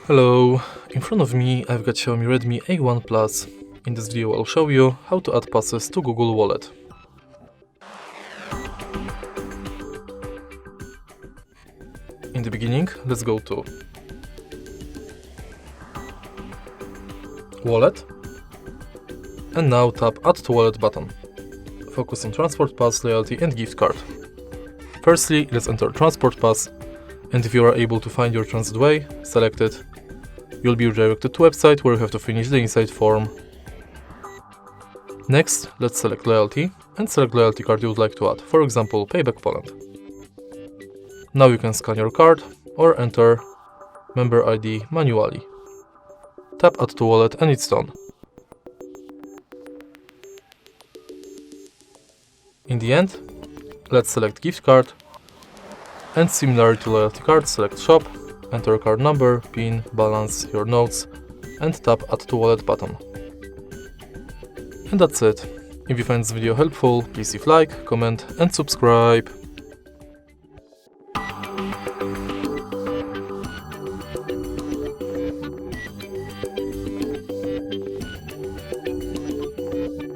Hello, in front of me I've got Xiaomi Redmi A1 Plus. In this video I'll show you how to add passes to Google Wallet. In the beginning, let's go to Wallet and now tap Add to Wallet button. Focus on Transport Pass, Loyalty and Gift Card. Firstly, let's enter Transport Pass, and if you are able to find your transit way, select it. You'll be redirected to a website where you have to finish the inside form. Next, let's select Loyalty and select loyalty card you would like to add, for example, Payback Poland. Now you can scan your card or enter member ID manually. Tap Add to Wallet and it's done. In the end, let's select Gift Card and similar to loyalty card, select Shop, enter card number, PIN, balance, your notes and tap Add to Wallet button. And that's it. If you find this video helpful, please leave like, comment and subscribe.